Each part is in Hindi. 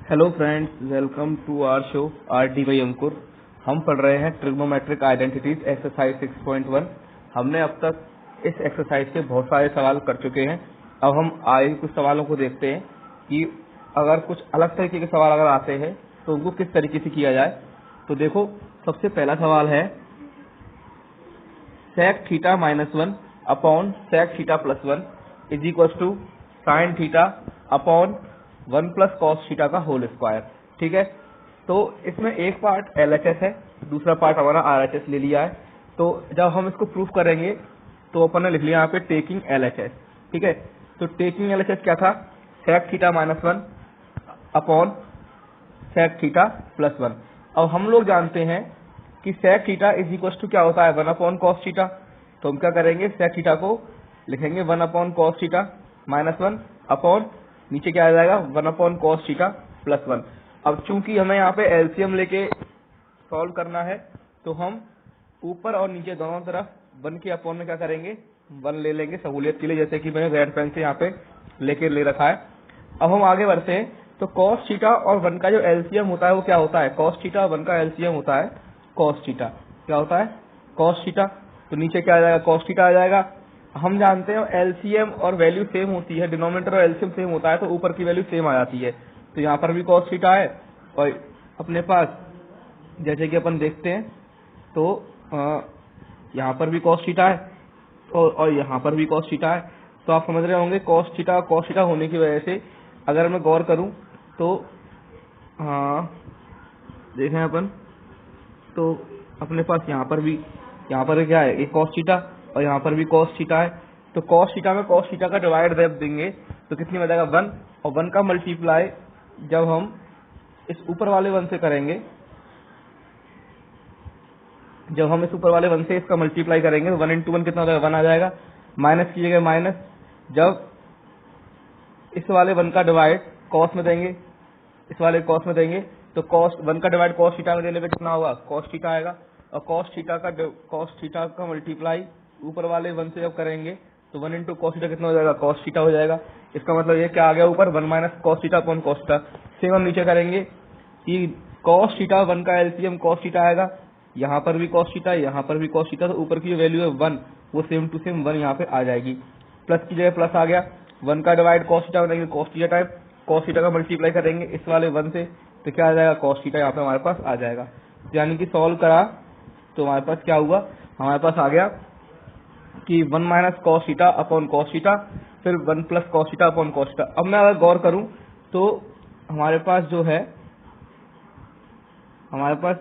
Hello friends, welcome to our show R D Y Ankur. हम पढ़ रहे हैं ट्रिग्नोमेट्रिक आइडेंटिटीज एक्सरसाइज 6.1। हमने अब तक इस एक्सरसाइज के बहुत सारे सवाल कर चुके हैं। अब हम आगे कुछ सवालों को देखते हैं कि अगर कुछ अलग तरीके के सवाल अगर आते हैं तो उनको किस तरीके से किया जाए। तो देखो, सबसे पहला सवाल है sec theta -1 upon sec theta +1 is equal to sine theta upon 1 plus cos theta का होल स्क्वायर। ठीक है, तो इसमें एक पार्ट LHS है, दूसरा पार्ट हमारा RHS ले लिया है। तो जब हम इसको प्रूफ करेंगे तो अपन ने लिख लिया यहाँ पे टेकिंग LHS। ठीक है, तो टेकिंग LHS क्या था? sec theta -1 upon sec theta +1। अब हम लोग जानते हैं कि sec theta is equal to क्या होता है? 1 अपॉन कॉस थीटा। तो हम क्या करेंगे? sec थीटा को लिखेंगे 1 अपॉन कॉस थीटा -1 अपॉन नीचे क्या आ जाएगा? 1 अपॉन कॉस थीटा +1। अब चूंकि हमें यहाँ पे एलसीएम लेके सॉल्व करना है तो हम ऊपर और नीचे दोनों तरफ 1 के अपॉन में क्या करेंगे? 1 ले लेंगे सहूलियत के लिए, जैसे कि मैंने रेड पेन से यहाँ पे लेके ले रखा है। अब हम आगे बढ़ते हैं। तो कॉस थीटा और 1 का जो एलसीएम होता है वो क्या होता है? कॉस थीटा और 1 का एलसीएम होता है कॉस थीटा। क्या होता है? Cos theta. तो नीचे क्या आ जाएगा? कॉस थीटा आ जाएगा। हम जानते हैं एलसीएम और वैल्यू सेम होती है, डिनोमिनेटर और एलसीएम सेम होता है तो ऊपर की वैल्यू सेम आ जाती है। तो यहाँ पर भी कॉस थीटा है और अपने पास जैसे कि अपन देखते हैं तो यहाँ पर भी कॉस थीटा है और यहाँ पर भी कॉस थीटा है। तो आप समझ रहे होंगे कॉस थीटा होने की वजह से अगर मैं गौर करूँ तो देखें अपन तो अपने पास यहाँ पर क्या है? एक कॉस थीटा और यहाँ पर भी कॉस थीटा है। तो कॉस थीटा में कॉस थीटा का डिवाइड जब देंगे तो कितनी हो जाएगा? 1। और 1 का मल्टीप्लाई जब हम इस ऊपर वाले 1 से करेंगे, जब हम इस ऊपर वाले 1 से इसका मल्टीप्लाई करेंगे तो 1 इंटू 1 कितना हो जाएगा? 1 आ जाएगा। माइनस की जगह माइनस, जब इस वाले 1 का डिवाइड कॉस में देंगे, इस वाले कॉस में देंगे तो कॉस 1 का डिवाइड कॉस थीटा में देने पे कितना होगा? कॉस थीटा आएगा। और कॉस थीटा का मल्टीप्लाई ऊपर वाले 1 से जब करेंगे तो 1 इंटू कॉस थीटा कितना हो जाएगा? कॉस थीटा हो जाएगा। इसका मतलब ये क्या आ गया? ऊपर 1 minus cos theta upon cos theta. Same हम नीचे करेंगे कि कॉस थीटा 1 का एलसीएम कॉस थीटा आएगा, यहाँ पर भी कॉस थीटा, यहाँ पर भी कॉस थीटा। तो ऊपर की जो वैल्यू है 1 वो सेम टू सेम 1 यहाँ पे आ जाएगी। प्लस की जगह प्लस आ गया। 1 का डिवाइड कॉस थीटा बनाएंगे cos theta type, cos theta का मल्टीप्लाई करेंगे इस वाले 1 से तो क्या आ जाएगा? कॉस थीटा यहाँ पे हमारे पास आ जाएगा। यानी कि सॉल्व करा तो हमारे पास क्या हुआ? हमारे पास आ गया कि 1 minus cos theta upon cos theta, फिर 1 plus cos theta upon cos theta. अब मैं अगर गौर करूं तो हमारे पास जो है, हमारे पास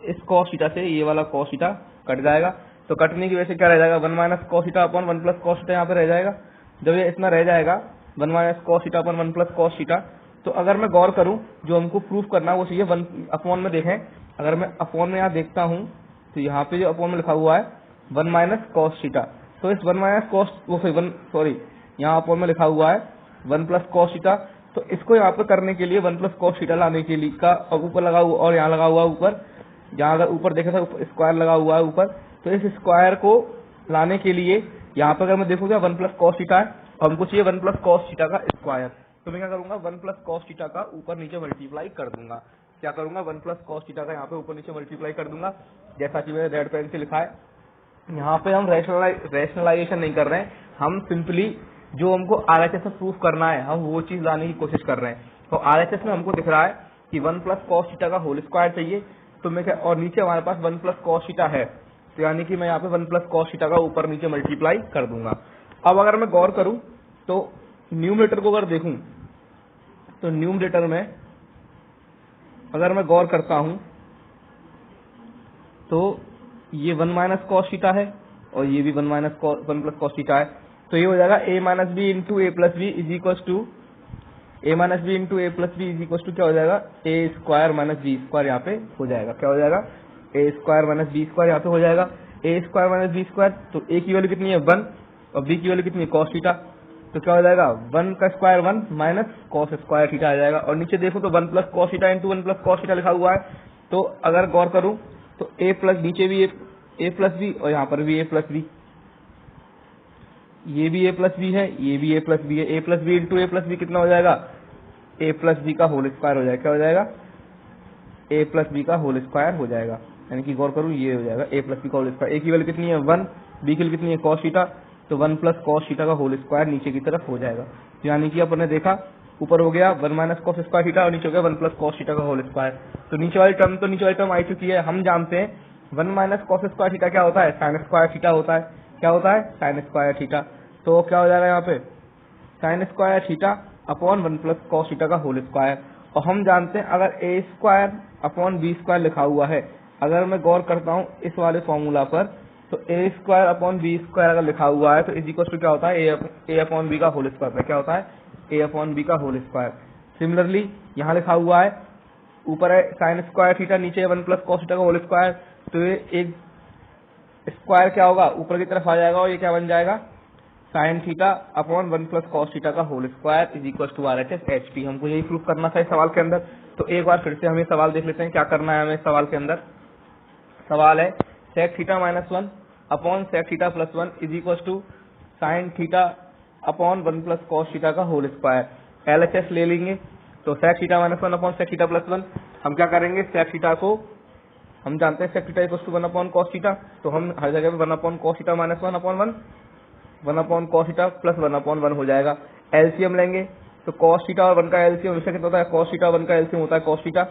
इस कॉस थीटा से ये वाला कॉस थीटा कट जाएगा। तो कटने की वजह से क्या रह जाएगा? 1 minus cos theta upon 1 plus cos theta यहाँ पे रह जाएगा। जब ये इतना रह जाएगा 1 minus cos theta upon 1 plus cos theta, तो अगर मैं गौर करूं जो हमको प्रूफ करना है वो चाहिए 1 अपॉन में देखें। अगर मैं अपॉन में यहाँ देखता हूँ तो यहाँ पे जो अपॉन में लिखा हुआ है 1 माइनस कॉस थीटा, तो इस 1 माइनस कॉस यहाँ अपॉन में लिखा हुआ है 1 प्लस कॉस थीटा। तो इसको यहाँ पे करने के लिए 1 प्लस कॉस थीटा लाने के लिए का ऊपर लगा हुआ और यहाँ लगा हुआ ऊपर, जहाँ अगर ऊपर देखे तो स्क्वायर लगा हुआ है ऊपर, तो इस स्क्वायर को लाने के लिए यहाँ पर अगर मैं देखूंगा 1 प्लस कॉस थीटा है और हमको चाहिए 1 प्लस कॉस थीटा का स्क्वायर। तो मैं क्या करूंगा? 1 प्लस कॉस थीटा का ऊपर नीचे मल्टीप्लाई कर दूंगा। क्या करूंगा? 1 प्लस कॉस थीटा का यहाँ पे ऊपर नीचे मल्टीप्लाई कर दूंगा, जैसा कि मैंने रेड पेन से लिखा है। यहाँ पे हम रैशनलाइजेशन नहीं कर रहे हैं, हम सिंपली जो हमको आरएचएस में प्रूफ करना है हम वो चीज लाने की कोशिश कर रहे हैं। तो आरएचएस में हमको दिख रहा है कि 1 प्लस कॉस थीटा का होल स्क्वायर चाहिए, तो मैं क्या, और नीचे हमारे पास 1 प्लस कॉस थीटा है, तो यानी कि मैं यहाँ पे 1 प्लस कॉस थीटा का ऊपर नीचे मल्टीप्लाई कर दूंगा। अब अगर मैं गौर करूं तो न्यूमरेटर को अगर देखूं तो न्यूमरेटर में अगर मैं गौर करता हूं तो ये 1 माइनस कॉस थीटा है और ये भी 1 प्लस कॉस थीटा है। तो ये हो जाएगा a minus B into A plus B is equal to क्या हो जाएगा? A square minus B square यहाँ पे हो जाएगा। क्या हो जाएगा? A square minus B square यहाँ पे हो जाएगा। A square minus B square, तो ए की वैल्यू कितनी है? 1 और बी की वैल्यू कितनी है? Cos theta. तो क्या हो जाएगा? 1 का square 1 minus cos square theta आ जाएगा। और नीचे देखो तो 1 plus cos theta into 1 plus cos theta लिखा हुआ है। तो अगर गौर करूं तो ए प्लस नीचे भी ए प्लस बी और यहाँ पर भी ए प्लस बी, ये भी ए प्लस बी है, ये भी ए प्लस बी है। ए plus B into A plus B कितना हो जाएगा? ए प्लस बी का होल स्क्वायर हो जाएगा। क्या हो जाएगा? ए प्लस बी का होल स्क्वायर हो जाएगा। यानी कि गौर करूँ ये हो जाएगा ए प्लस बी का होल स्क्वायर। ए की वैल्यू कितनी है 1, बी की वैल्यू कितनी है कॉस थीटा, तो 1 प्लस कॉस थीटा का होल स्क्वायर नीचे की तरफ हो जाएगा। तो यानी कि अपन ने देखा ऊपर हो गया 1 माइनस कॉस स्क्वायर थीटा और नीचे हो गया 1 प्लस कॉस थीटा का होल स्क्वायर। तो नीचे वाली टर्म आई चुकी है। हम जानते हैं 1 माइनस कॉस स्क्वायर थीटा क्या होता है? साइन स्क्वायर थीटा होता है। क्या होता है? Sign square theta. तो क्या हो जाएगा यहाँ पे sign square theta upon 1 plus cos theta का होल स्क्वायर। और हम जानते हैं अगर ए स्क्वायर अपॉन बी स्क्वायर लिखा हुआ है, अगर मैं गौर करता हूँ इस वाले फॉर्मूला पर, तो ए स्क्वायर अपॉन बी स्क्वायर अगर लिखा हुआ है तो इज इक्वल टू क्या होता है ए अपॉन बी का होल स्क्वायर। क्या होता है? ए अपॉन बी का होल स्क्वायर। सिमिलरली यहाँ लिखा हुआ है ऊपर है साइन स्क्वायर थीटा, नीचे 1 प्लस कॉस थीटा का होल स्क्वायर। तो ये एक स्क्वायर क्या होगा ऊपर की तरफ आ जाएगा और ये क्या बन जाएगा sine theta upon 1 plus cos theta का whole square is equal to RHS HP। हमको यही प्रूफ करना था इस सवाल के अंदर। तो एक बार फिर से हम ये सवाल देख लेते हैं क्या करना है हमें इस सवाल के अंदर। सवाल है sec theta minus 1 upon sec theta plus 1 is equal to sine theta upon 1 plus cos theta का होल स्क्वायर। LHS ले लेंगे। तो sec theta minus 1 upon sec theta plus 1 हम क्या करेंगे सेक थीटा को हम जानते हैं sec theta equal to 1 upon cos theta. तो हम हर जगह पे 1 upon cos theta minus 1 upon 1 upon cos theta plus 1 upon 1 हो जाएगा। एलसीएम लेंगे तो कॉस थीटा और 1 का एलसीएम हमेशा कितना होता है कॉस थीटा 1 का एलसीएम होता है कॉस थीटा।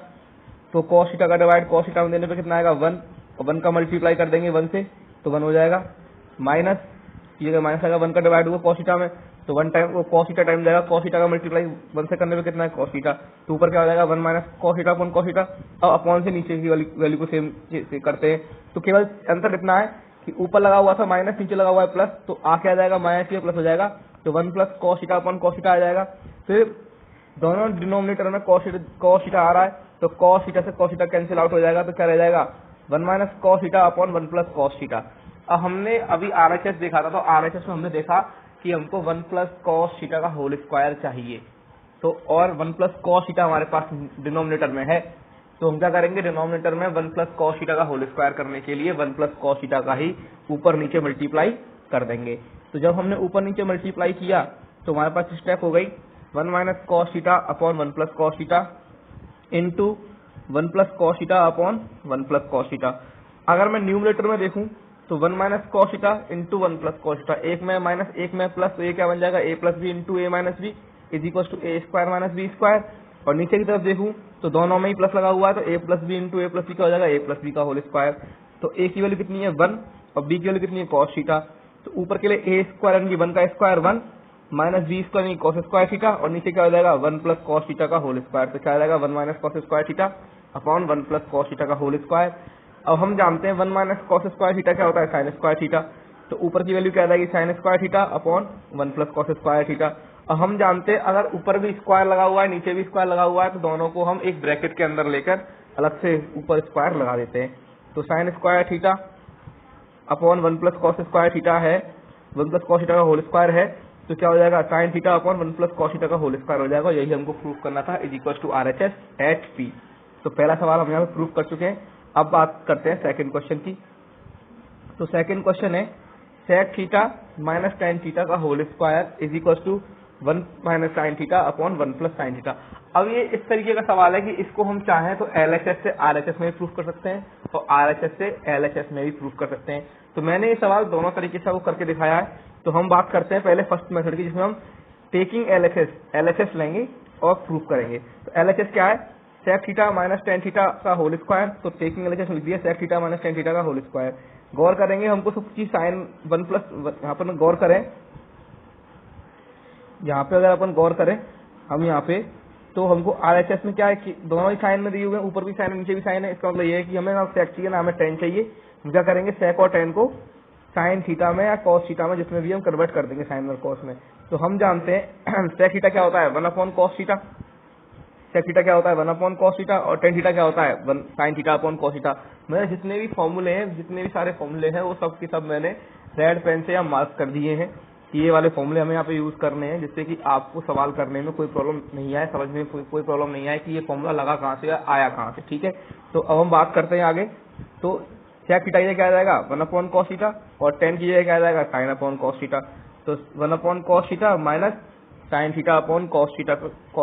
तो कॉस थीटा का डिवाइड कॉस थीटा में देने पे कितना आएगा 1 और 1 का मल्टीप्लाई कर देंगे 1 से तो 1 हो जाएगा। माइनस ये माइनस आएगा 1 का डिवाइड हुआ कॉस थीटा में तो 1 टाइम वो कॉस थीटा टाइम जाएगा कॉस थीटा का मल्टीप्लाई 1 से करने पे कितना है कॉस थीटा। तो ऊपर क्या हो जाएगा 1 minus cos theta upon cos theta और अपॉन से नीचे की वैल्यू को सेम करते हैं। तो केवल अंतर इतना है कि ऊपर लगा हुआ था माइनस नीचे लगा हुआ है प्लस तो आ क्या जाएगा माइनस या प्लस हो जाएगा। तो 1 plus cos theta upon cos theta आ जाएगा। फिर दोनों डिनोमिनेटर में कॉस थीटा आ रहा है तो कॉस थीटा से कॉस थीटा कैंसिल आउट हो जाएगा। तो क्या रह जाएगा 1 minus cos theta upon 1 plus cos theta. अब हमने अभी RHS देखा था तो RHS में हमने देखा कि हमको 1 प्लस कॉस थीटा का होल स्क्वायर चाहिए। तो और 1 प्लस कॉस थीटा हमारे पास डिनोमिनेटर में है तो हम क्या करेंगे डिनोमिनेटर में 1 प्लस कॉस थीटा का होल स्क्वायर करने के लिए 1 प्लस कॉस थीटा का ही ऊपर नीचे मल्टीप्लाई कर देंगे। तो जब हमने ऊपर नीचे मल्टीप्लाई किया तो हमारे पास स्टेप हो गई 1 minus cos theta upon 1 plus cos theta into 1 plus cos theta upon 1 plus cos theta. अगर मैं न्यूमरेटर में देखूं तो 1 minus cos theta into 1 plus cos theta, एक में माइनस एक में प्लस तो ये क्या बन जाएगा A plus B into A minus B is equal to A square minus B square. और नीचे की तरफ देखूं तो दोनों में ही प्लस लगा हुआ है तो ए plus B into A plus B का हो जाएगा ए प्लस बी का होल स्क्वायर। तो ए की वैल्यू कितनी है 1 और बी की वैल्यू कितनी है कॉस थीटा। तो ऊपर के लिए ए स्क्वायर यानी 1 का स्क्वायर 1 माइनस बी स्क्वायर यानी कॉस स्क्वायर थीटा और नीचे क्या हो जाएगा 1 प्लस कॉस थीटा का होल स्क्वायर। तो क्या आ जाएगा 1 minus cos square theta upon 1 plus cos theta का होल स्क्वायर। अब हम जानते हैं 1 माइनस कॉस स्क्वायर थीटा क्या होता है साइन स्क्वायर थीटा। तो ऊपर की वैल्यू क्या आ जाएगी sign square theta upon 1 plus cos square theta. और हम जानते हैं अगर ऊपर भी स्क्वायर लगा हुआ है नीचे भी स्क्वायर लगा हुआ है तो दोनों को हम एक ब्रैकेट के अंदर लेकर अलग से ऊपर स्क्वायर लगा देते हैं। तो sine square theta upon 1 plus cos square theta है 1 प्लस कॉस थीटा का होल स्क्वायर है। तो क्या हो जाएगा sine theta upon 1 plus cos theta का होल स्क्वायर हो जाएगा। यही हमको प्रूफ करना था is equal to RHS HP। तो पहला सवाल हम यहाँ पे प्रूफ कर चुके हैं। अब बात करते हैं सेकंड क्वेश्चन की। तो सेकंड क्वेश्चन है sec theta minus tan theta का whole square is equal to 1 minus sine theta upon 1 plus sine theta. अब ये इस तरीके का सवाल है कि इसको हम चाहें तो LHS से RHS में भी प्रूफ कर सकते हैं और RHS से LHS में भी प्रूफ कर सकते हैं। तो मैंने ये सवाल दोनों तरीके से वो करके दिखाया है। तो हम बात करते हैं पहले फर्स्ट मेथड की जिसमें हम टेकिंग LHS लेंगे और प्रूफ करेंगे। तो LHS क्या है sec theta minus tan theta का होल स्क्वायर। तो टेकिंग LHS लिख दिया sec theta minus tan theta का होल स्क्वायर। गौर करेंगे हमको सब चीज साइन 1 प्लस यहाँ पर गौर करें यहाँ पे अगर अपन गौर करें हम यहाँ पे तो हमको RHS में क्या है कि दोनों ही साइन में दिए हुए हैं ऊपर भी साइन है नीचे भी साइन है। इसका मतलब ये है कि हमें ना सेक चाहिए ना हमें टेन चाहिए। हम क्या करेंगे सेक और टेन को साइन थीटा में या कॉस थीटा में जिसमें भी हम कन्वर्ट कर देंगे साइन और कॉस में। तो हम जानते हैं सेक थीटा क्या होता है 1 upon cos theta. Sec theta क्या होता है 1 अपॉन कॉस थीटा और टेन थीटा क्या होता है 1 sine theta upon cos theta. मैंने जितने भी फॉर्मूले हैं जितने भी सारे फॉर्मूले हैं वो सब के सब मैंने रेड पेन से या मार्क कर दिए हैं कि ये वाले फॉर्मूले हमें यहाँ पे यूज करने हैं जिससे कि आपको सवाल करने में कोई प्रॉब्लम नहीं आए समझ में कोई प्रॉब्लम नहीं आए कि ये फॉर्मूला लगा कहाँ से या आया कहाँ से। ठीक है तो अब हम बात करते हैं आगे। तो सेक थीटा ये क्या आ जाएगा 1 अपॉन कॉस थीटा और टेन की जगह क्या आ जाएगा साइन अपॉन कॉस थीटा। तो 1 upon cos theta minus sine theta upon cos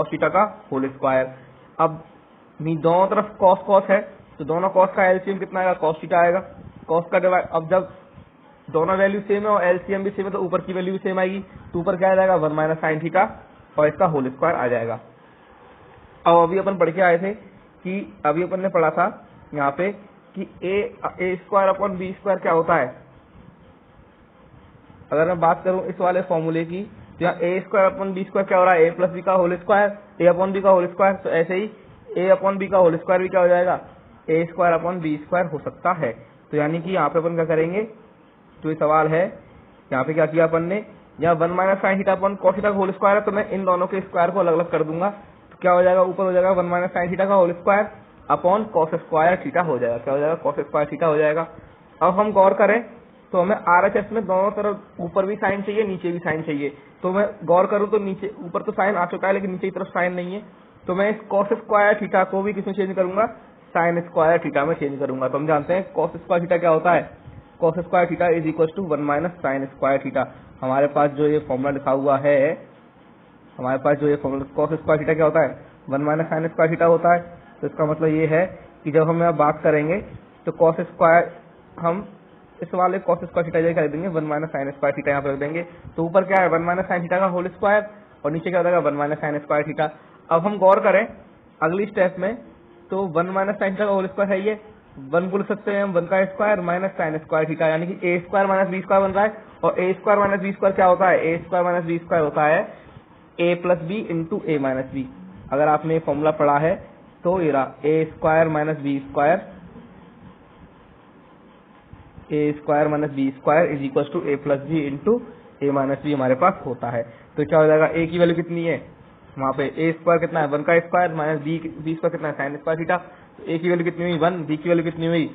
theta का होल स्क्वायर। अब दोनों तरफ कॉस कॉस है तो दोनों कॉस का एलसीएम कितना आएगा, कॉस थीटा आएगा। कॉस का डिवाइड, अब जब दोनों वैल्यू सेम है और एलसीएम भी सेम है तो ऊपर की वैल्यू भी सेम आएगी, तो ऊपर क्या आ जाएगा 1 माइनस साइन थीटा और इसका होल स्क्वायर आ जाएगा। अब अभी अपन पढ़ के आए थे कि अभी अपन ने पढ़ा था यहाँ पे कि a square upon B square क्या होता है। अगर मैं बात करूं इस वाले फॉर्मूले की तो यहाँ ए स्क्वायर अपॉन बी स्क्वायर क्या हो रहा है, ए प्लस बी का whole square, a upon B का होल स्क्वायर। तो ऐसे ही ए अपॉन बी का होल स्क्वायर भी क्या हो जाएगा, A square upon B square हो सकता है। तो यानी कि यहाँ पे अपन क्या करेंगे, तो ये सवाल है यहाँ पे क्या किया अपन ने, यहाँ 1 minus sine theta upon cos theta का होल स्क्वायर है तो मैं इन दोनों के स्क्वायर को अलग अलग कर दूंगा। तो क्या हो जाएगा, ऊपर हो जाएगा 1 माइनस साइन थीटा का whole square upon cos square theta हो जाएगा। क्या हो जाएगा, कॉस स्क्वायर थीटा हो जाएगा। अब हम गौर करें तो हमें आरएचएस में दोनों तरफ ऊपर भी साइन चाहिए नीचे भी साइन चाहिए। तो मैं गौर करूं तो नीचे ऊपर तो साइन आ चुका है लेकिन नीचे की तरफ साइन नहीं है, तो मैं इस कॉस स्क्वायर थीटा को भी किसमें चेंज करूंगा, साइन स्क्वायर थीटा में चेंज करूंगा। तो हम जानते हैं कॉस स्क्वायर थीटा क्या होता है, cos square theta is equal to 1 minus sine square theta. हमारे पास जो ये फॉर्मूला लिखा हुआ है, हमारे पास जो ये फॉर्मूला कॉस स्क्वायर थीटा क्या होता है, 1 माइनस साइन स्क्वायर थीटा होता है। तो इसका मतलब ये है कि जब हम यहाँ बात करेंगे तो कॉस स्क्वायर, हम इस वाले कॉस स्क्वायर थीटा जगह कर देंगे 1 माइनस साइन स्क्वायर थीटा यहाँ पे रख देंगे। तो ऊपर क्या है 1 माइनस साइन थीटा का होल स्क्वायर और नीचे क्या हो जाएगा 1 माइनस साइन स्क्वायर थीटा। अब हम गौर करें अगली स्टेप में तो 1 माइनस साइन थीटा का होल स्क्वायर है, ये 1 बोल सकते हैं हम 1 का square minus sine square theta, यानी कि a square minus B square बन रहा है। और ए स्क्वायर माइनस बी स्क्वायर क्या होता है, ए स्क्वायर माइनस बी स्क्वायर होता है ए प्लस बी इंटू ए माइनस बी। अगर आपने ये फॉर्मूला पढ़ा है तो ये रहा ए square minus B square, A square minus B square is equal to A plus B into A minus B हमारे पास होता है। तो क्या हो जाएगा, ए की वैल्यू कितनी है वहाँ पे, ए स्क्वायर कितना है 1 का स्क्वायर माइनस बी स्क्वायर कितना है साइन स्क्वायर थीटा। तो ए की वैल्यू कितनी हुई 1, बी की वैल्यू कितनी हुई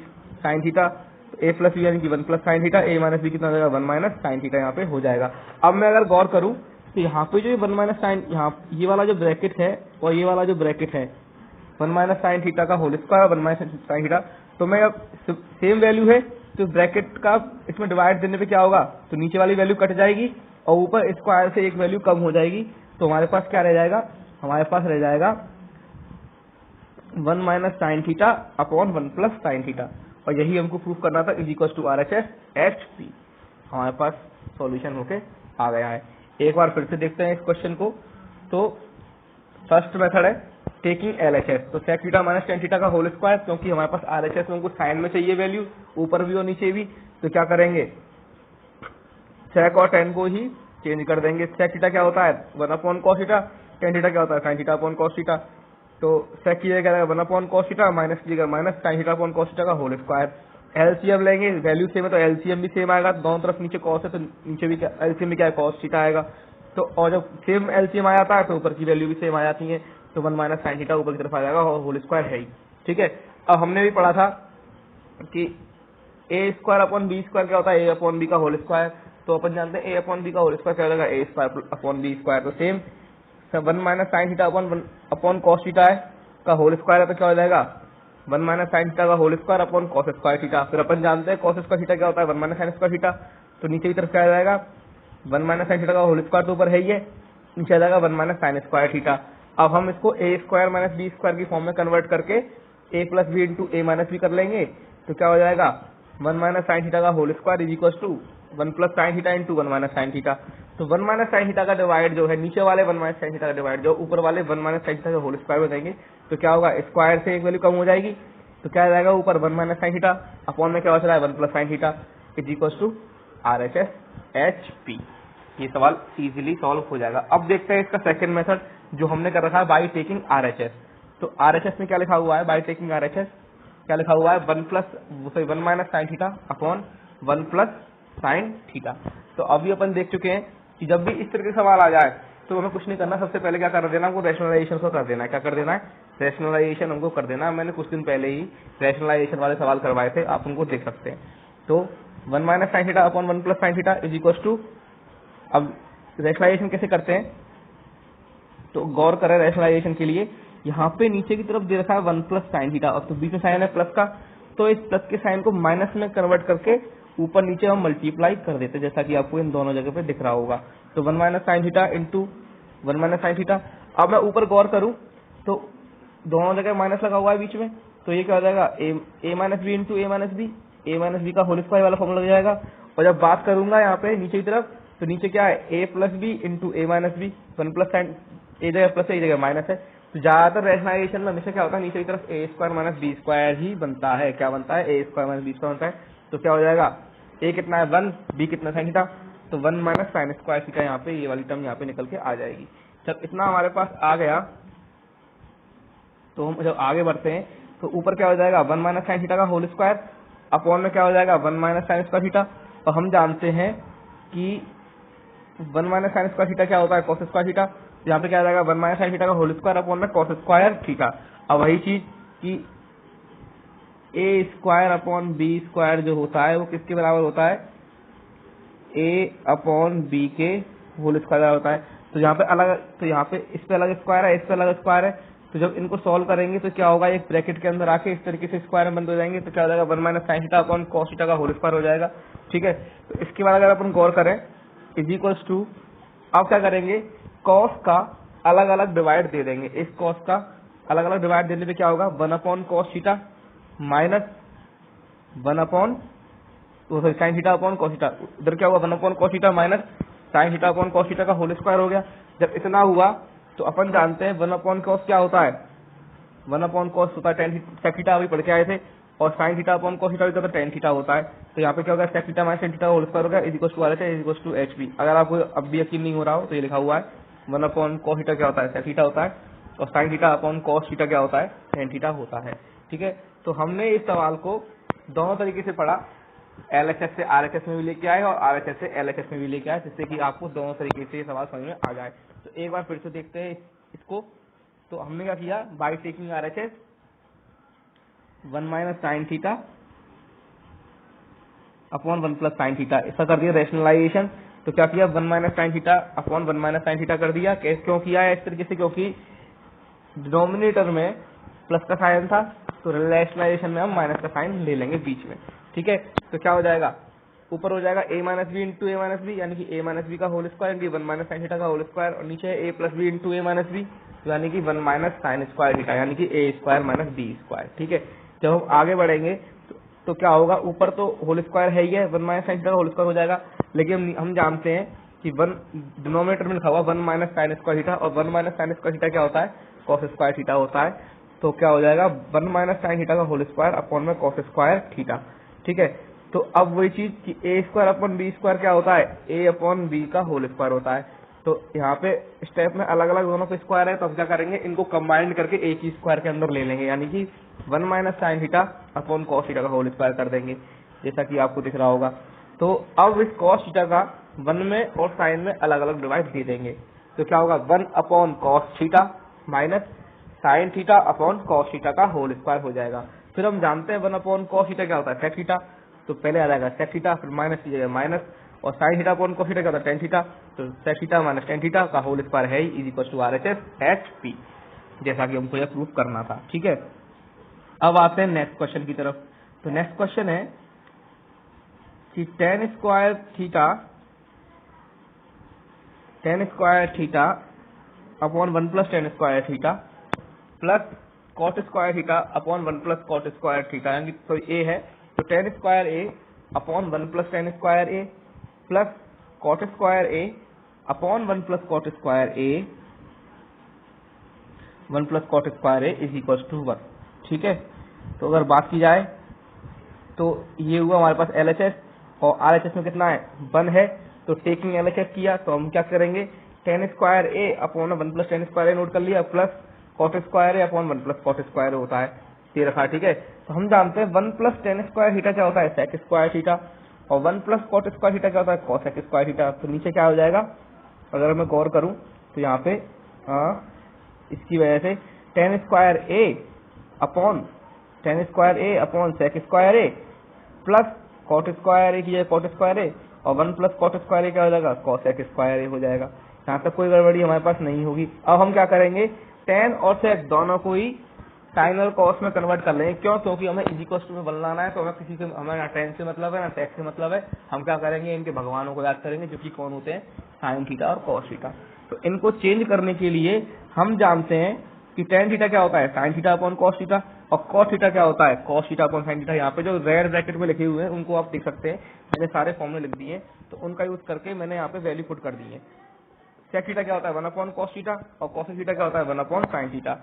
साइन थीटा। तो ए प्लस बी यानी कि 1 प्लस साइन थीटा, ए माइनस बी कितना हो जाएगा 1 माइनस साइन थीटा यहाँ पे हो जाएगा। अब मैं अगर गौर करूँ तो यहाँ पे जो 1 माइनस साइन, यहाँ ये वाला जो ब्रैकेट है और ये वाला जो ब्रैकेट है 1 माइनस साइन थीटा का whole square 1 minus sine theta, तो मैं अब सेम वैल्यू है तो ब्रैकेट का इसमें डिवाइड देने पे क्या होगा, तो नीचे वाली वैल्यू कट जाएगी और ऊपर स्क्वायर से एक वैल्यू कम हो जाएगी। तो हमारे पास क्या रह जाएगा, हमारे पास रह जाएगा 1 minus sine theta upon 1 plus sine theta. और यही हमको प्रूव करना था, is equal to RHS HP। हमारे पास सॉल्यूशन होके आ गया है। एक बार फिर से देखते हैं इस क्वेश्चन को। तो फर्स्ट मेथड है टेकिंग LHS, तो sec theta minus tan theta का होल स्क्वायर, क्योंकि हमारे पास RHS में हमको साइन में चाहिए वैल्यू ऊपर भी और नीचे भी, तो क्या करेंगे sec और tan को ही चेंज कर देंगे। sec थीटा क्या होता है 1 upon cos theta, tan theta क्या होता है sin theta upon cos theta. तो sec की जगह क्या रहेगा 1 अपॉन कॉस थीटा माइनस की जगह minus sin theta upon cos theta का होल स्क्वायर। एलसीएम लेंगे, वैल्यू सेम है तो एलसीएम भी सेम आएगा, दोनों तरफ नीचे कॉस है तो नीचे भी एलसीएम भी क्या है कॉस थीटा आएगा। तो और जब सेम एलसीएम आ जाता है तो ऊपर की वैल्यू भी सेम आ जाती है, तो 1 माइनस साइन थीटा ऊपर की तरफ आ जाएगा और होल स्क्वायर है ही। ठीक है, अब हमने भी पढ़ा था कि a square upon B square क्या होता है, ए अपॉन बी का होल स्क्वायर। तो अपन जानते हैं ए अपॉन बी का होल स्क्वायर क्या हो जाएगा, A square upon B square. तो same 1 minus sine theta upon cos theta है का होल स्क्वायर है तो क्या हो जाएगा 1 माइनस साइन थीटा का whole square upon cos square theta. फिर अपन जानते हैं कॉस स्क्वायर थीटा क्या होता है 1 माइनस साइन स्क्वायर थीटा। तो नीचे की तरफ क्या आ जाएगा 1 माइनस साइन थीटा का होल स्क्वायर तो ऊपर है ही है, नीचे आ जाएगा 1 माइनस साइन स्क्वायर थीटा। अब हम इसको A square minus B square की फॉर्म में कन्वर्ट करके A plus B into A minus B कर लेंगे। तो क्या हो जाएगा 1 माइनस साइन थीटा का whole square is equal to 1 plus sine theta into 1 minus sine theta. तो 1 माइनस साइन थीटा का डिवाइड जो है नीचे वाले 1 माइनस साइन थीटा का डिवाइड जो ऊपर वाले 1 माइनस साइन थीटा का होल स्क्वायर हो जाएंगे। तो क्या होगा स्क्वायर से एक वैल्यू कम हो जाएगी, तो क्या आ जाएगा ऊपर 1 माइनस साइन थीटा अपॉन में क्या हो रहा है 1 plus sine theta is equal to RHS HP। ये सवाल इजीली सॉल्व हो जाएगा। अब देखते हैं इसका सेकंड मेथड जो हमने कर रखा है बाई टेकिंग RHS। तो RHS में क्या लिखा हुआ है, बाई टेकिंग RHS क्या लिखा हुआ है 1 minus sine theta upon 1 plus sine theta. तो अभी अपन देख चुके हैं कि जब भी इस तरह के सवाल आ जाए तो हमें कुछ नहीं करना, सबसे पहले क्या कर देना, हमको रैशनलाइजेशन को कर देना है। क्या कर देना है, रैशनलाइजेशन हमको कर देना है। मैंने कुछ दिन पहले ही रैशनलाइजेशन वाले सवाल करवाए थे, आप उनको देख सकते हैं। तो 1 minus sine theta upon 1 plus sine theta is equal to, अब रैशनलाइजेशन कैसे करते हैं तो गौर करें रैशनलाइजेशन के लिए, यहाँ पे नीचे की तरफ दे रखा है 1 प्लस साइन थीटा और तो बीच में साइन है प्लस का, तो इस प्लस के साइन को माइनस में कन्वर्ट करके ऊपर नीचे हम मल्टीप्लाई कर देते हैं, जैसा कि आपको इन दोनों जगह पे दिख रहा होगा। तो 1 minus sine theta into 1 minus sine theta. अब मैं ऊपर गौर करूं तो दोनों जगह माइनस लगा हुआ है बीच में, तो ये क्या हो जाएगा a minus B into A minus b का होल स्क्वायर वाला फॉर्मूला लग जाएगा। और जब बात करूंगा यहाँ पे नीचे की तरफ, तो नीचे क्या है ए प्लस बी इंटू ए माइनस बी, 1 प्लस साइन ए जगह प्लस है, ए जगह माइनस है। तो ज्यादातर रैशनलाइजेशन में हमेशा क्या होता है, नीचे की तरफ ए स्क्वायर माइनस बी स्क्वायर ही बनता है। क्या बनता है, ए स्क्वायर माइनस बी स्क्वायर बनता है। तो क्या हो जाएगा, ए कितना है 1, बी कितना साइन थीटा, तो 1 माइनस साइन स्क्वायर थीटा यहाँ पे ये वाली टर्म यहाँ पे निकल के आ जाएगी। जब इतना हमारे पास आ गया तो हम जब आगे बढ़ते हैं तो ऊपर क्या हो जाएगा 1 माइनस साइन थीटा का होल स्क्वायर अपॉन में क्या हो जाएगा 1 माइनस साइन स्क्वायर थीटा। और हम जानते हैं कि 1 माइनस साइन स्क्वायर थीटा क्या होता है, कॉस स्क्वायर थीटा। यहाँ पे क्या आ जाएगा 1 माइनस साइन थीटा का होल स्क्वायर अपॉन में कॉस स्क्वायर थीटा। अब वही चीज कि a square upon B square जो होता है वो किसके बराबर होता है, ए अपॉन बी के होल स्क्वायर होता है। तो यहाँ पे अलग, तो यहाँ पे इस पे अलग स्क्वायर है, इस पे अलग स्क्वायर है। तो जब इनको सॉल्व करेंगे तो क्या होगा, एक ब्रैकेट के अंदर आके इस तरीके से स्क्वायर में बंद हो जाएंगे। तो क्या हो जाएगा 1 minus sine theta upon cos theta का होल स्क्वायर हो जाएगा। ठीक है, तो इसके बाद अगर अपन गौर करें इज इक्वल्स टू, अब क्या करेंगे कॉस का अलग अलग डिवाइड दे देंगे। इस कॉस का अलग अलग डिवाइड देने पे क्या होगा 1 upon cos theta minus 1 upon sine theta upon cos theta. इधर क्या हुआ 1 upon cos theta minus sine theta upon cos theta का होल स्क्वायर हो गया। जब इतना हुआ तो अपन जानते हैं 1 अपॉन कॉस क्या होता है, 1 अपॉन कॉस होता है टेन थीटा, अभी पढ़ के आए थे। और sine theta upon cos theta भी टेन थीटा होता है। तो यहाँ पे क्या होगा sec theta minus tan theta whole square हो गया is equals to R H is equals to H B. अगर आपको अब भी यकीन नहीं हो रहा हो तो ये लिखा हुआ है 1 अपॉन कॉस थीटा क्या होता है, सेक थीटा होता है। और sine theta upon cos theta क्या होता है, टेन थीटा होता है। ठीक है, तो हमने इस सवाल को दोनों तरीके से पढ़ा, एलएचएस से आरएचएस में भी लेके आए और आरएचएस से एलएचएस में भी लेके आए, जिससे कि आपको दोनों तरीके से ये सवाल समझ में आ जाए। तो एक बार फिर से देखते हैं इसको। तो हमने क्या किया, by taking RHS 1 minus sine theta upon 1 plus sine theta, इसका कर दिया रैशनलाइजेशन। तो क्या किया 1 minus sine theta upon 1 minus sine theta कर दिया। क्यों किया है इस तरीके से, क्योंकि डिनोमिनेटर में प्लस का साइन था, तो रैशनलाइजेशन में हम माइनस का साइन ले लेंगे बीच में। ठीक है, तो क्या हो जाएगा, ऊपर हो जाएगा a minus B into A minus b, यानी कि ए माइनस बी का whole square into 1 minus sine theta का होल स्क्वायर। और नीचे a plus B into A minus b, यानी कि 1 माइनस साइन स्क्वायर थीटा, यानी कि a square minus B square. ठीक है, जब हम आगे बढ़ेंगे तो क्या होगा, ऊपर तो होल स्क्वायर है ही है, 1 माइनस साइन थीटा का होल स्क्वायर हो जाएगा। लेकिन हम जानते हैं कि 1 डिनोमिनेटर में लिखा हुआ 1 माइनस साइन स्क्वायर थीटा, और 1 माइनस साइन स्क्वायर थीटा क्या होता है, कॉस स्क्वायर थीटा होता है। तो क्या हो जाएगा 1 माइनस साइन थीटा का होल स्क्वायर अपॉन में कॉस स्क्वायर थीटा। ठीक है, तो अब वही चीज कि a square upon B square क्या होता है, ए अपॉन बी का होल स्क्वायर होता है। तो यहाँ पे स्टेप में अलग अलग दोनों पे स्क्वायर है, तो हम क्या करेंगे इनको कंबाइंड करके एक ही स्क्वायर के अंदर ले लेंगे, यानी कि 1 minus sine theta upon cos theta का होल स्क्वायर कर देंगे, जैसा कि आपको दिख रहा होगा। तो अब इस कॉस थीटा का 1 में और साइन में अलग अलग डिवाइड दे देंगे। तो क्या होगा 1 upon cos theta minus sine theta upon cos theta का होल स्क्वायर हो जाएगा। फिर हम जानते हैं 1 अपॉन कॉस थीटा क्या होता है, सेक थीटा। तो पहले आ जाएगा सेक थीटा, फिर माइनस की जगह माइनस, और sine theta upon cos theta क्या होता है टेन थीटा। तो sec theta minus tan theta का होल स्क्वायर है is equal to RHS H P, जैसा कि हमको यह प्रूव करना था। ठीक है, अब आते हैं नेक्स्ट क्वेश्चन की तरफ। तो नेक्स्ट क्वेश्चन है कि tan square theta upon 1 plus tan square theta plus cot square theta upon 1 plus cot square theta, यानी तो ए है। तो tan square a upon 1 plus tan square a plus cot square a upon 1 plus cot square a, 1 plus cot square a is equal to 1। ठीक है, तो अगर बात की जाए तो ये हुआ हमारे पास एलएचएस, और आरएचएस में कितना है 1 है। तो टेकिंग एलएचएस किया तो हम क्या करेंगे, ten square a upon 1 plus tan square A note कर लिया, plus cot square a upon 1 plus cot square होता है, ये रखा। ठीक है, तो हम जानते हैं 1 प्लस टेन स्क्वायर थीटा क्या होता है, सेक स्क्वायर थीटा, और 1 प्लस कॉट स्क्वायर थीटा क्या होता है, कॉस सेक स्क्वायर थीटा। तो नीचे क्या हो जाएगा, अगर मैं गौर करूं तो यहाँ पे इसकी वजह से ten square a upon sec square a plus cot square ए की जगह कॉट स्क्वायर ए, और 1 प्लस कॉट स्क्वायर ए क्या हो जाएगा, कॉस सेक स्क्वायर ए हो जाएगा। यहाँ तक कोई गड़बड़ी हमारे पास नहीं होगी। अब हम क्या करेंगे, टेन और सेक दोनों को ही साइन और कॉस में कन्वर्ट कर लेंगे। क्यों, क्योंकि हमें इज इक्वल टू में बनाना है, तो हमें किसी से, हमें ना टेन से मतलब है ना सेक से मतलब है। हम क्या करेंगे, इनके भगवानों को याद करेंगे जो कि कौन होते हैं, साइन थीटा और कॉस थीटा। तो इनको चेंज करने के लिए हम जानते हैं कि tan थीटा क्या होता है, sin theta upon cos theta, और cos थीटा क्या होता है, cos theta upon sin theta. यहाँ पे जो रेड ब्रैकेट में लिखे हुए हैं उनको आप देख सकते हैं, मैंने सारे फॉर्मूले लिख दिए, तो उनका यूज करके मैंने यहाँ पे वैल्यू पुट कर दी है। sec थीटा क्या होता है 1 अपॉन cos थीटा, और cos थीटा क्या होता है 1 अपॉन sin थीटा।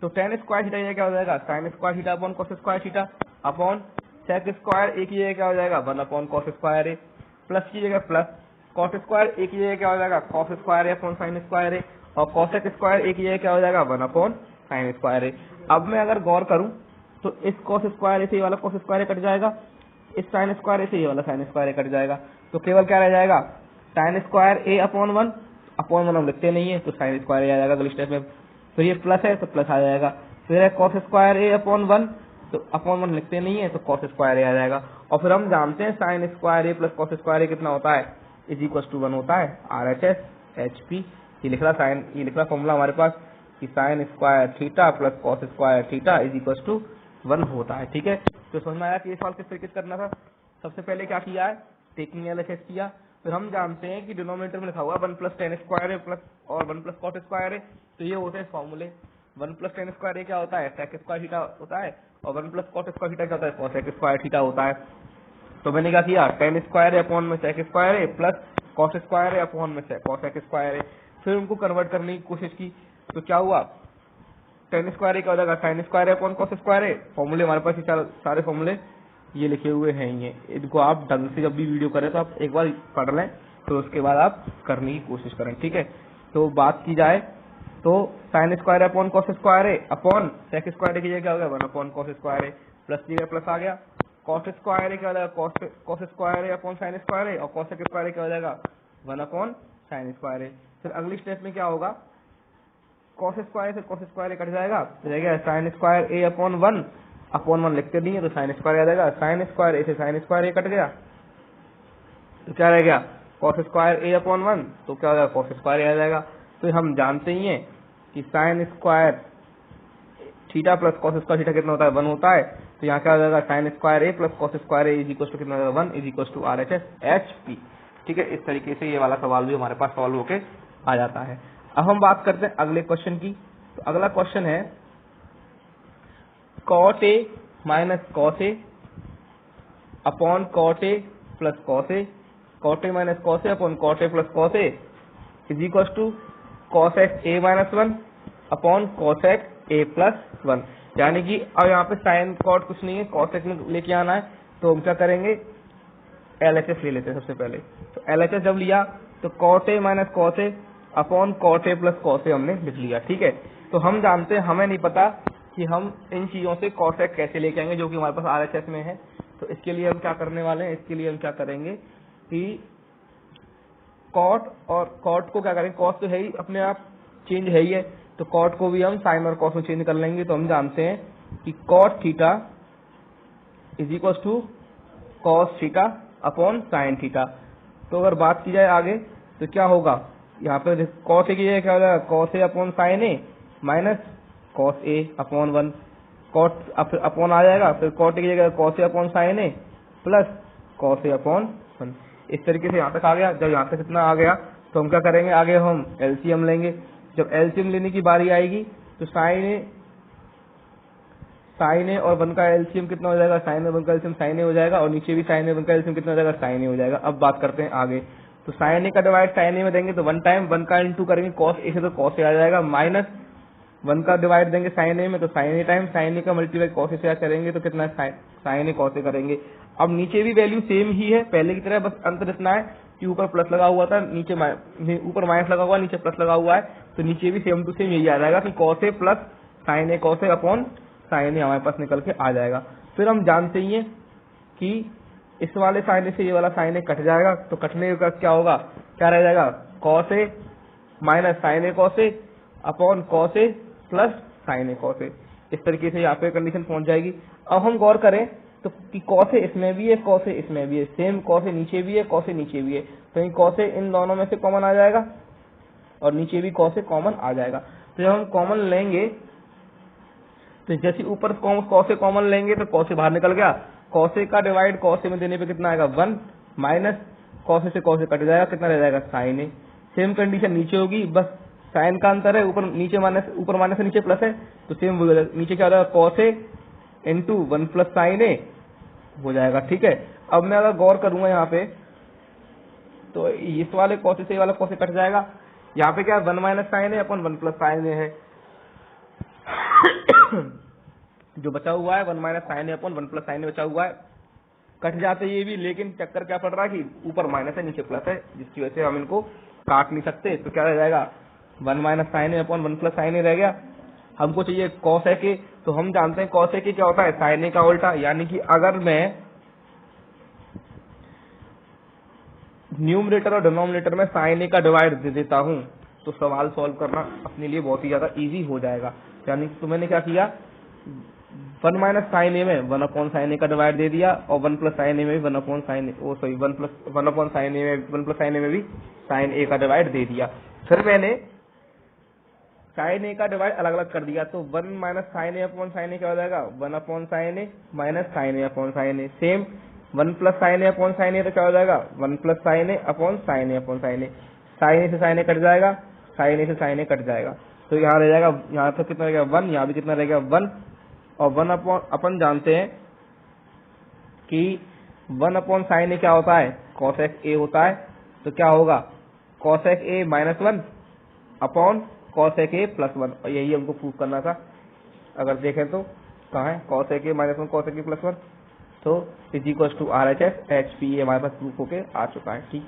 तो tan स्क्वायर थीटा ये क्या हो जाएगा, sin square theta upon cos square theta, upon sec square एक ही क्या हो जाएगा 1 upon cos square a, plus कीजिएगा प्लस cos स्क्वायर एक ही क्या हो जाएगा cos square a upon sin square ए, और cosec स्क्वायर एक ही क्या हो जाएगा 1 अपॉन sin स्क्वायर ए। अब मैं अगर गौर करूं तो इस cos स्क्वायर ए से ये वाला cos स्क्वायर ए कट जाएगा, इस sin स्क्वायर ए से ये वाला sin स्क्वायर ए कट जाएगा, तो केवल क्या रह जाएगा sin square a upon 1, upon 1 हम लिखते नहीं है तो sin स्क्वायर ए आ जाएगा अगले स्टेप में। फिर ये प्लस है तो प्लस आ जाएगा, फिर है cos स्क्वायर ए अपॉन 1, तो अपॉन 1 लिखते नहीं है तो cos स्क्वायर ए आ जाएगा। और फिर हम जानते हैं sin square a plus cos square ए कितना होता है, इज इक्वल टू 1 होता है RHS HP। ये लिख रहा फॉर्मूला हमारे पास कि sin square theta plus cos square theta is equal to 1 होता है। ठीक है, तो समझ में आया कि ये सवाल किस तरीके से करना था। सबसे पहले क्या किया है, टेकिंग LHS किया, फिर हम जानते हैं कि डिनोमिनेटर में लिखा हुआ 1 प्लस tan स्क्वायर है प्लस और 1 प्लस cos स्क्वायर है, तो ये होते हैं फॉर्मूले। 1 प्लस tan स्क्वायर क्या होता है sec स्क्वायर थीटा होता है, और 1 प्लस cos स्क्वायर थीटा क्या होता है cosec स्क्वायर थीटा होता है। तो मैंने क्या किया tan स्क्वायर है अपॉन में sec स्क्वायर है प्लस cos स्क्वायर है अपॉन में cosec स्क्वायर है, फिर उनको कन्वर्ट करने की कोशिश की, तो क्या हुआ tan स्क्वायर क्या हो जाएगा sin स्क्वायर है अपॉन cos स्क्वायर है। फॉर्मूले हमारे पास सारे फॉर्मूले ये लिखे हुए हैं, ये इनको आप ढंग से जब भी वीडियो करें तो आप एक बार पढ़ लें, तो उसके बाद आप करने की कोशिश करें। ठीक है, तो बात की जाए तो sin square upon cos square है अपॉन sec स्क्वायर की जगह क्या हो गया 1 अपॉन cos स्क्वायर है, प्लस की जगह प्लस आ गया, cos स्क्वायर क्या हो जाएगा cos square upon sin square है, और cosec स्क्वायर क्या हो जाएगा 1 अपॉन sin स्क्वायर है। फिर अगली स्टेप में क्या होगा, cos स्क्वायर से cos स्क्वायर कट जाएगा, तो रहेगा sin square a upon 1, upon 1 लिखते नहीं है तो sin स्क्वायर आ जाएगा, sin स्क्वायर a से sin स्क्वायर a कट गया, तो क्या रह गया cos स्क्वायर a अपॉन 1, तो क्या हो जाएगा cos स्क्वायर a आ जाएगा। तो हम जानते ही हैं कि sin square theta plus cos square theta कितना होता है 1 होता है, तो यहाँ क्या हो जाएगा sin square a plus cos square a is equal to कितना हो जाएगा 1 is equal to RHS HP। ठीक है, इस तरीके से ये वाला सवाल भी हमारे पास सॉल्व होके आ जाता है। अब हम बात करते हैं अगले क्वेश्चन की। तो अगला क्वेश्चन है cot a minus cos a upon cot a plus cos a, cot a minus cos a upon cot a plus cos a is equal to cosec a minus 1 upon cosec a plus 1। यानी कि अब यहाँ पे साइन कॉट कुछ नहीं है, cosec में लेके आना है, तो हम क्या करेंगे LHS ले लेते हैं सबसे पहले। तो LHS जब लिया तो cot a minus cos a upon cot a plus cos a हमने लिख लिया। ठीक है, तो हम जानते हैं, हमें नहीं पता कि हम इन चीजों से cosec कैसे लेके आएंगे जो कि हमारे पास RHS में है। तो इसके लिए हम क्या करने वाले हैं, इसके लिए हम क्या करेंगे कि cot और cot को क्या करेंगे, cos तो है ही अपने आप चेंज है ही है, तो cot को भी हम sin और cos में चेंज कर लेंगे। तो हम जानते हैं कि cot theta is equal to cos theta upon sin theta. तो अगर बात की जाए आगे तो क्या होगा, यहाँ पे cos a की जगह क्या हो जाएगा cos a upon sin a minus cos a upon 1, cot upon आ जाएगा, फिर cot a की जगह cos a upon sin a plus cos a upon 1। इस तरीके से यहाँ तक आ गया। जब यहाँ तक इतना आ गया तो हम क्या करेंगे, आगे हम LCM लेंगे। जब LCM लेने की बारी आएगी तो sin a और 1 का LCM कितना हो जाएगा, sin a 1 का LCM sin a हो जाएगा, और नीचे भी sin a 1 का LCM कितना हो जाएगा sin a हो जाएगा। अब बात करते हैं आगे, तो sin a का डिवाइड sin a में देंगे तो 1 टाइम 1 का इंटू करेंगे cos a से तो cos a आ जाएगा, माइनस 1 का डिवाइड देंगे sin a में तो sin a time sin a का मल्टीप्लाई cos a से करेंगे तो कितना sin a cos a करेंगे। अब नीचे भी वैल्यू सेम ही है पहले की तरह, बस अंतर इतना है कि ऊपर प्लस लगा हुआ था, नीचे ऊपर माइनस लगा हुआ है, नीचे प्लस लगा हुआ है, तो नीचे भी सेम टू सेम यही आ जाएगा कि cos a plus sin a cos a upon sin a हमारे पास निकल के आ जाएगा। फिर हम जानते ही हैं कि इस वाले sin a से ये वाला sin a कट जाएगा, तो कटने का क्या होगा, क्या रह जाएगा cos a minus sin a cos a upon cos a plus sin a cos a। इस तरीके से यहाँ पे कंडीशन पहुंच जाएगी। अब हम गौर करें तो कि cos a इसमें भी है, cos a इसमें भी है, सेम cos a नीचे भी है, cos a नीचे भी है, तो इन cos a इन दोनों में से कॉमन आ जाएगा और नीचे भी cos a कॉमन आ जाएगा। तो जब हम कॉमन लेंगे तो जैसे ऊपर cos a कॉमन लेंगे तो cos a बाहर निकल गया, cos a का डिवाइड cos a में देने पे कितना आएगा 1, माइनस cos a से cos a कट जाएगा, कितना रह जाएगा sin a। सेम कंडीशन नीचे होगी, बस साइन का अंतर है, ऊपर माइनस से नीचे प्लस है, तो सेम नीचे क्या हो जाएगा कॉस ए इंटू 1 प्लस साइन ए हो जाएगा। ठीक है, अब मैं अगर गौर करूंगा यहाँ पे तो इस वाले कॉस से वाला कॉस कट जाएगा। यहाँ पे क्या है 1 माइनस साइन ए अपन 1 प्लस साइन ए है जो बचा हुआ है 1 माइनस साइन ए अपन 1 प्लस साइन ए बचा हुआ है, कट जाते ये भी, लेकिन चक्कर क्या पड़ रहा है कि ऊपर माइनस है नीचे प्लस है, जिसकी वजह से हम इनको काट नहीं सकते। तो क्या रह जाएगा 1 माइनस साइन ए अपन 1 प्लस साइन ए रह गया। हमको चाहिए कॉस ए के, तो हम जानते हैं कॉस ए के क्या होता है साइन ए का उल्टा, यानी कि अगर मैं न्यूमरेटर और डिनोमिनेटर में साइन ए का डिवाइड दे देता हूं तो सवाल सॉल्व करना अपने लिए बहुत ही ज्यादा इजी हो जाएगा। यानी तो मैंने क्या किया 1 माइनस साइन ए में 1 अपॉन साइन ए का डिवाइड दे दिया, और 1 प्लस साइन ए में 1 अपॉन साइन ए 1 अपॉन साइन ए में 1 प्लस साइन ए में भी साइन ए का डिवाइड दे दिया। फिर मैंने साइन ए का डिवाइड अलग अलग कर दिया, तो 1 माइनस साइन ए अपॉन साइन ए क्या हो जाएगा 1 upon sine a minus sign A upon sine A. Same 1 plus sign A upon sine ए तो क्या हो जाएगा 1 प्लस साइन ए अपॉन साइन ए अपॉन साइन ए। साइन ए से साइन ए कट जाएगा, साइन ए से साइन ए कट जाएगा, तो यहाँ रह जाएगा, यहाँ तो कितना रहेगा 1, यहाँ भी कितना रहेगा 1, और 1 अपॉन अपन जानते हैं कि 1 अपॉन साइन ए क्या होता है कॉसेक ए होता है, तो क्या होगा cosec a minus 1 upon cosec a plus 1, और यही हमको प्रूव करना था। अगर देखें तो कहाँ है cosec a minus 1 cosec a plus 1, तो is equal to RHS HPA हमारे पास प्रूफ होके आ चुका है। ठीक,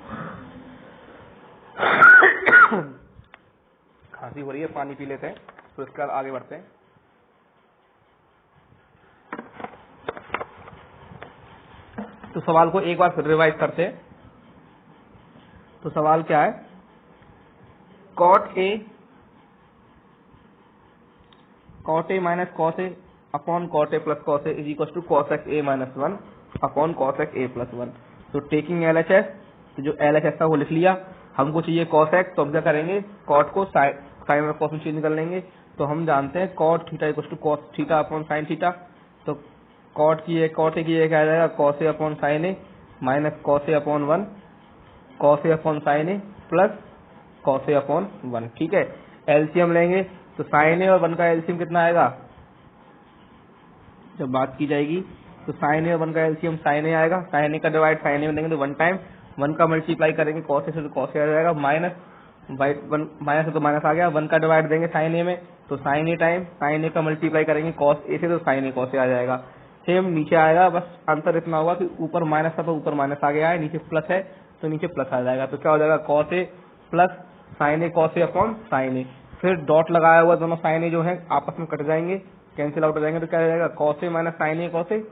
खांसी हो रही है, पानी पी लेते हैं, तो इसके बाद आगे बढ़ते हैं। तो सवाल को एक बार फिर रिवाइज करते हैं। तो सवाल क्या है cot a minus cos a upon cot a plus cos a is equal to cosec a minus 1 upon cosec a plus 1। तो टेकिंग LHS, तो जो LHS था वो लिख लिया। हमको चाहिए कॉसेक, तो हम क्या करेंगे कॉट को साइन और कॉस में चेंज कर लेंगे। तो हम जानते हैं cot theta equal to cos theta upon sine theta, तो कॉट ए की क्या आ जाएगा cos a upon sine a minus cos a upon 1 cos a upon sine a plus cos a upon 1। ठीक है, एलसीएम लेंगे तो साइन ए और 1 का एलसीएम कितना आएगा, जब बात की जाएगी तो साइन ए और 1 का एलसीएम साइन ए आएगा, साइन ए का डिवाइड साइन ए में देंगे तो 1 टाइम 1 का मल्टीप्लाई करेंगे कॉस ए से, तो कॉस ए आ जाएगा माइनस माइनस है तो माइनस आ गया, 1 का डिवाइड देंगे साइन ए में तो साइन ए टाइम साइन ए का मल्टीप्लाई करेंगे कॉस ए से, तो साइन ए कॉस ए आ जाएगा। सेम नीचे आएगा, बस अंतर इतना होगा कि ऊपर माइनस था तो ऊपर माइनस आ गया है, नीचे प्लस है तो नीचे प्लस आ जाएगा। तो क्या हो जाएगा cos A plus sign A cos a upon sine ए, फिर डॉट लगाया हुआ दोनों साइन ए जो है आपस में कट जाएंगे, कैंसिल आउट हो जाएंगे, तो क्या हो जाएगा cos A minus sign A cos A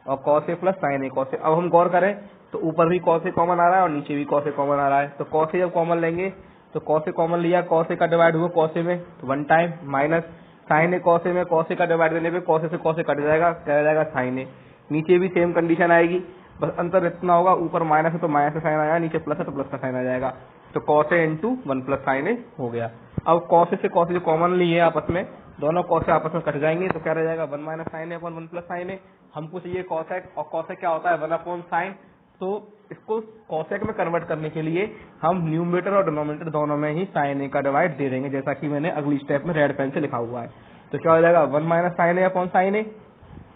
और cos A plus sign A cos A. अब हम गौर करें तो ऊपर भी कॉस ए कॉमन आ रहा है और नीचे भी कॉस ए कॉमन आ रहा है, तो कॉस ए जब कॉमन लेंगे तो कॉस ए कॉमन लिया, कॉस ए का डिवाइड हुआ कॉस ए में तो 1 time minus sign A cos A में कॉस ए का डिवाइड देने पे कॉस ए से कॉस ए कट जाएगा, क्या जाएगा साइन ए। नीचे भी सेम कंडीशन आएगी, बस अंतर इतना होगा ऊपर माइनस है तो माइनस का साइन आएगा, नीचे प्लस है तो प्लस का साइन आ जाएगा, तो cos A into 1 plus sign ए हो गया। अब कॉस ए से कॉस ए जो कॉमन ली है आपस में, दोनों कॉस ए आपस में कट जाएंगे, तो क्या रह जाएगा 1 माइनस साइन ए अपॉन 1 प्लस साइन ए। हमको चाहिए कॉसेक, और कॉसेक क्या होता है 1 अपॉन साइन, तो इसको कॉसेक में कन्वर्ट करने के लिए हम न्यूमरेटर और डिनोमिनेटर दोनों में ही साइन ए का डिवाइड दे देंगे, जैसा कि मैंने अगली स्टेप में रेड पेन से लिखा हुआ है। तो क्या हो जाएगा 1 माइनस साइन ए अपॉन साइन ए,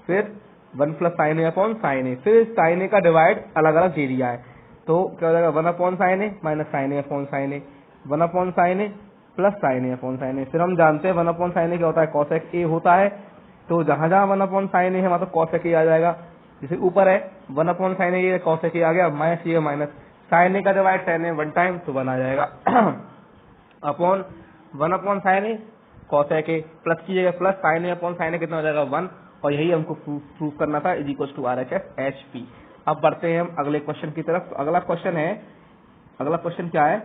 फिर 1 प्लस साइन ए अपॉन साइन ए, फिर साइन ए का डिवाइड अलग अलग दे दिया है, तो क्या हो जाएगा 1 upon sine a minus sign A upon sine A, 1 upon sine a plus sign A upon sine ए। फिर हम जानते हैं 1 अपॉन साइन ए क्या होता है कॉसेक ए होता है, तो जहां जहां 1 अपॉन साइन ए है वहां तो कॉसेक ए आ जाएगा। जैसे ऊपर है 1 upon sine A cosec A आ गया, माइनस ये माइनस साइन ए का डिवाइड साइन ए 1 टाइम तो 1 आ जाएगा upon 1 upon sine A cosec a, plus कीजिएगा प्लस साइन ए अपॉन साइन ए कितना हो जाएगा 1, और यही हमको प्रूव करना था is equal to RHS HP। अब बढ़ते हैं हम अगले क्वेश्चन की तरफ। अगला क्वेश्चन क्या है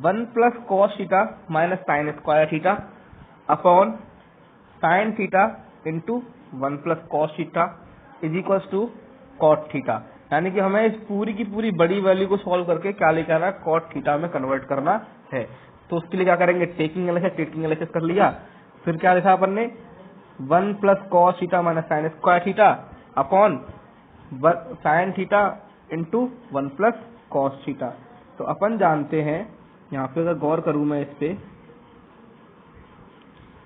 1 plus cos theta minus sine square theta upon sine theta into 1 plus cos theta is equal to cot theta. यानी कि हमें इस पूरी की पूरी बड़ी वैल्यू को सॉल्व करके क्या लेके आना है कॉट थीटा में कन्वर्ट करना है। तो उसके लिए क्या करेंगे टेकिंग एनालिसिस कर लिया, फिर क्या लिखा अपन ने 1 plus cos theta minus sine square theta upon sine theta into 1 plus cos theta. तो अपन जानते हैं यहाँ पे अगर गौर करूँ मैं इस पे,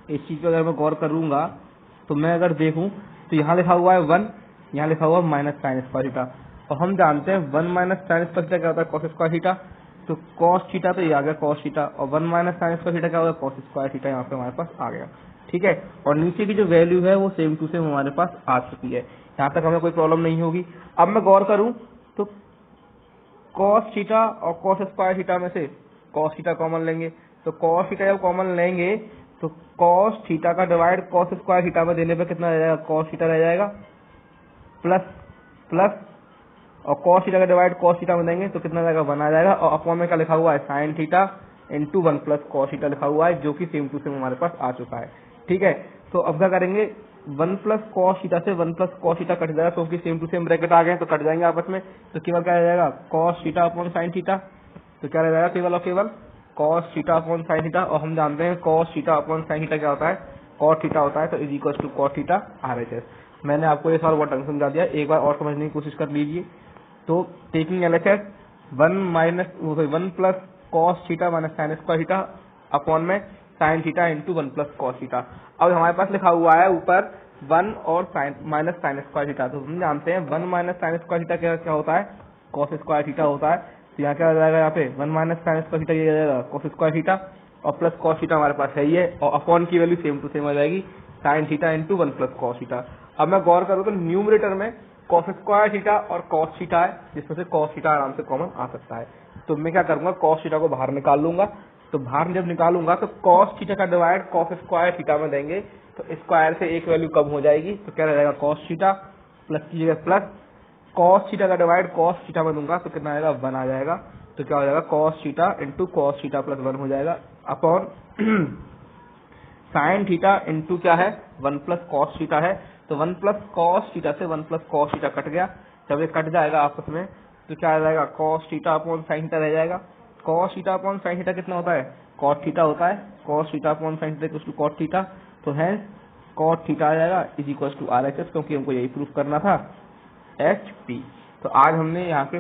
इस चीज पे अगर मैं गौर करूंगा तो मैं अगर देखूं तो यहाँ लिखा हुआ है 1, यहाँ लिखा हुआ है माइनस साइन स्क्वायर थीटा, और हम जानते हैं 1 माइनस साइन स्क्वायर थीटा क्या होता है, कॉस स्क्वायर थीटा। तो कॉस थीटा तो ये आ गया कॉस थीटा, और 1 माइनस साइन स्क्वायर थीटा क्या होगा, कॉस स्क्वायर थीटा, यहाँ पे हमारे पास आ गया। ठीक है, और नीचे की जो वैल्यू है वो सेम टू सेम हमारे पास आ चुकी है, यहाँ तक हमें कोई प्रॉब्लम नहीं होगी। अब मैं गौर करूँ तो कॉस थीटा और कॉस स्क्वायर थीटा में से कॉस थीटा कॉमन लेंगे, तो कॉस थीटा जब कॉमन लेंगे तो कॉस थीटा का डिवाइड कॉस स्क्वायर थीटा में देने पे कितना रह जाएगा, कॉस थीटा रह जाएगा प्लस प्लस, और कॉस थीटा का डिवाइड कॉस थीटा में देंगे तो कितना जाएगा, 1 आ जाएगा, और अपॉन में क्या लिखा हुआ है, sign theta into 1 plus cos theta लिखा हुआ है, जो कि सेम टू सेम हमारे पास आ चुका है। ठीक है, तो अब क्या करेंगे, 1 प्लस कॉस थीटा से 1 प्लस कॉस थीटा कट जाएगा, क्योंकि सेम टू सेम ब्रैकेट आ गए तो कट जाएंगे आपस में, तो केवल क्या रह जाएगा, cos theta upon sine theta, तो क्या रह जाएगा केवल और केवल cos theta upon sine theta, और हम जानते हैं cos theta upon sine theta क्या होता है, कॉस थीटा होता है, तो is equal to cos theta RHS। मैंने आपको ये सवाल बहुत ढंग से समझा दिया, एक बार और समझने की कोशिश कर लीजिए। तो taking LHS 1 plus cos theta minus sine square theta upon में sine theta into 1 plus cos theta. अब हमारे पास लिखा हुआ है ऊपर 1 और माइनस साइन स्क्वायर थीटा, तो हम जानते हैं 1 माइनस साइन स्क्वायर थीटा क्या होता है, कॉस स्क्वायर थीटा होता है। तो यहाँ क्या हो जाएगा, यहाँ पे 1 माइनस साइन स्क्वायर थीटा ये जाएगा कॉस स्क्वायर थीटा, और प्लस कॉस थीटा हमारे पास है ही है, और अपॉन की वैल्यू सेम टू सेम आ जाएगी, sign theta into 1 plus cos theta. अब मैं गौर करूँ तो न्यूमरेटर में कॉस स्क्वायर थीटा और कॉस थीटा है, जिसमें से कॉस थीटा आराम से कॉमन आ सकता है। तो मैं क्या करूंगा, कॉस थीटा को बाहर निकाल लूंगा, तो बाहर जब निकालूंगा तो कॉस थीटा का डिवाइड कॉस स्क्वायर थीटा में देंगे, तो स्क्वायर से एक वैल्यू कम हो जाएगी, तो क्या रह जाएगा, कॉस थीटा प्लस की जगह प्लस, कॉस थीटा का डिवाइड कॉस थीटा में दूंगा तो कितना आएगा, 1 आ जाएगा, तो क्या हो जाएगा, cos theta into cos theta plus 1 हो जाएगा, अपॉन साइन थीटा इंटू क्या है, 1 प्लस कॉस थीटा है, तो 1 प्लस कॉस थीटा से 1 प्लस कॉस थीटा कट गया, जब ये कट जाएगा आपस में तो क्या आ जाएगा, cos theta upon sine theta रह जाएगा। Cos theta upon sine theta कितना होता है, कॉट थीटा होता है, cos theta upon sine theta equal to cot theta, तो है कॉट थीटा आ जाएगा इज इक्वल टू RHS, क्योंकि हमको यही प्रूफ करना था, HP। तो आज हमने यहाँ पे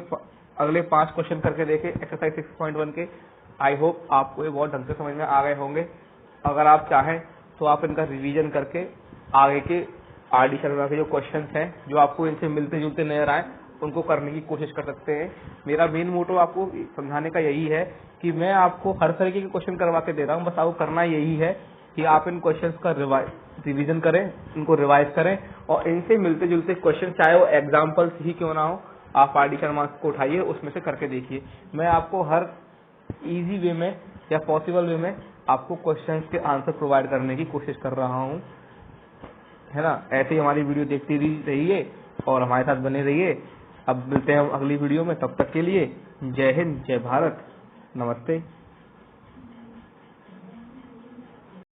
अगले 5 क्वेश्चन करके देखे एक्सरसाइज 6.1 के। आई होप आपको ये बहुत ढंग से समझ में आ गए होंगे। अगर आप चाहें तो आप इनका रिवीजन करके आगे के RD शर्मा के जो क्वेश्चंस हैं जो आपको इनसे मिलते जुलते नजर आए उनको करने की कोशिश कर सकते हैं। मेरा मेन मोटो आपको समझाने का यही है कि मैं आपको हर तरीके के क्वेश्चन करवा के दे रहा हूँ, बस आपको करना यही है कि आप इन क्वेश्चंस का रिवीजन करें, इनको रिवाइज करें, और इनसे मिलते जुलते क्वेश्चन चाहे वो एग्जाम्पल्स ही क्यों ना हो, आप RD शर्मा को उठाइए, उसमें से करके देखिए। मैं आपको हर इजी वे में या पॉसिबल वे में आपको क्वेश्चंस के आंसर प्रोवाइड करने की कोशिश कर रहा हूँ, है ना। ऐसे ही हमारी वीडियो देखते रहिए और हमारे साथ बने रहिए। अब मिलते हैं हम अगली वीडियो में, तब तक के लिए जय हिंद, जय भारत, नमस्ते।